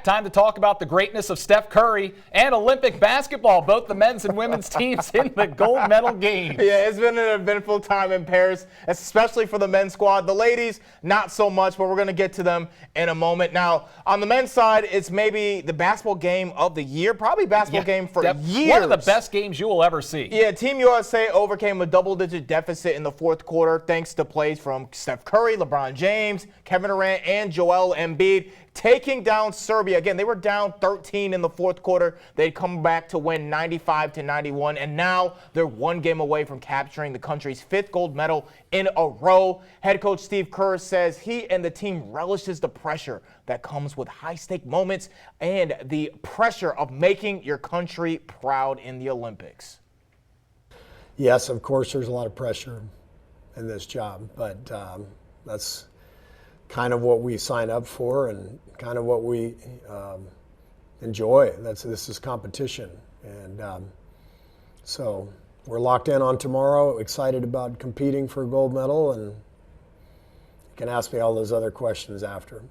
Time to talk about the greatness of Steph Curry and Olympic basketball, both the men's and women's teams in the gold medal game. Yeah, it's been an eventful time in Paris, especially for the men's squad. The ladies, not so much, but we're going to get to them in a moment. Now, on the men's side, it's maybe the basketball game of the year, probably basketball game for years. One of the best games you will ever see. Yeah, Team USA overcame a double-digit deficit in the fourth quarter thanks to plays from Steph Curry, LeBron James, Kevin Durant, and Joel Embiid, taking down Serbia. Again, they were down 13 in the fourth quarter. They'd come back to win 95-91, and now they're one game away from capturing the country's fifth gold medal in a row. Head coach Steve Kerr says he and the team relishes the pressure that comes with high-stake moments and the pressure of making your country proud in the Olympics. Yes, of course, there's a lot of pressure in this job, but that's kind of what we sign up for and kind of what we enjoy. This is competition, and so we're locked in on tomorrow, excited about competing for a gold medal, and you can ask me all those other questions after.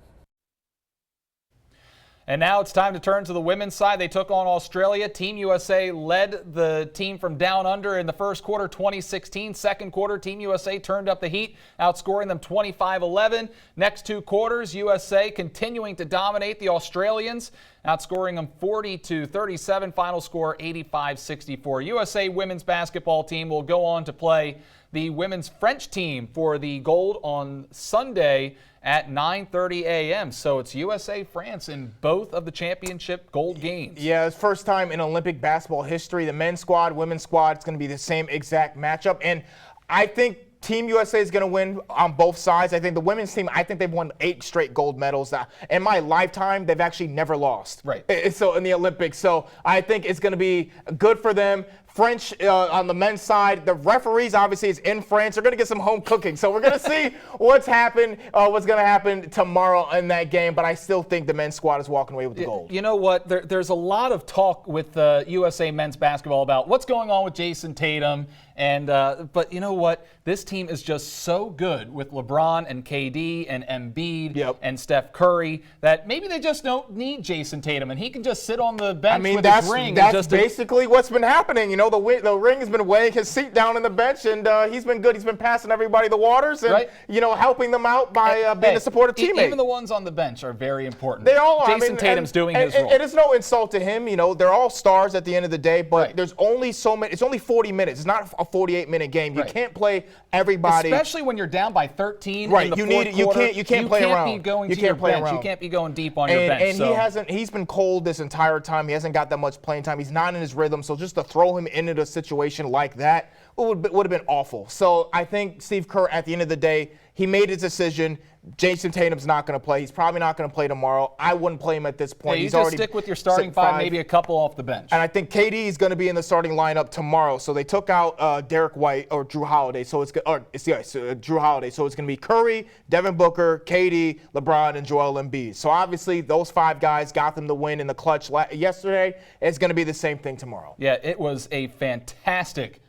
And now it's time to turn to the women's side. They took on Australia. Team USA led the team from down under in the first quarter, 2016. Second quarter, Team USA turned up the heat, outscoring them 25-11. Next two quarters, USA continuing to dominate the Australians, outscoring them 40-37. Final score 85-64. USA women's basketball team will go on to play the women's French team for the gold on Sunday at 9:30 a.m. So it's USA-France in both of the championship gold games. Yeah, it's first time in Olympic basketball history. The men's squad, women's squad, it's going to be the same exact matchup. And I think Team USA is going to win on both sides. I think the women's team, I think they've won 8 straight gold medals. In my lifetime, they've actually never lost. Right. So in the Olympics. So I think it's going to be good for them. French on the men's side, the referees obviously is in France. They're going to get some home cooking. So we're going to see what's going to happen tomorrow in that game. But I still think the men's squad is walking away with the gold. You know what? There's a lot of talk with USA men's basketball about what's going on with Jason Tatum. But you know what? This team is just so good with LeBron and KD and Embiid and Steph Curry that maybe they just don't need Jason Tatum, and he can just sit on the bench with his ring. That's basically what's been happening. You know, the ring has been weighing his seat down in the bench, and he's been good. He's been passing everybody the waters and, helping them out by being a supportive teammate. Even the ones on the bench are very important. They all are. Jason Tatum's doing his role. It is no insult to him. You know, they're all stars at the end of the day, but there's only so many. It's only 40 minutes. It's not a 48-minute game. You can't play everybody. Especially when you're down by 13 right. in the you fourth need quarter. You can't play around. You can't play around. You can't be going deep on your bench. And he's been cold this entire time. He hasn't got that much playing time. He's not in his rhythm. So just to throw him into a situation like that would have been awful. So I think Steve Kerr, at the end of the day, he made his decision. Jason Tatum's not going to play. He's probably not going to play tomorrow. I wouldn't play him at this point. Yeah, He's just already stick with your starting five, maybe a couple off the bench. And I think KD is going to be in the starting lineup tomorrow. So they took out Derek White or Drew Holiday. So Drew Holiday. So it's going to be Curry, Devin Booker, KD, LeBron, and Joel Embiid. So obviously those 5 guys got them the win in the clutch yesterday. It's going to be the same thing tomorrow. Yeah, it was a fantastic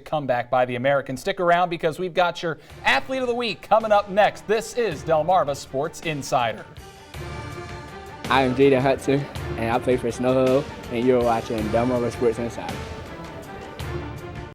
comeback by the Americans. Stick around because we've got your Athlete of the Week coming up next. This is Delmarva Sports Insider. I am Jaden Hudson, and I play for Snow Hill, and you're watching Delmarva Sports Insider.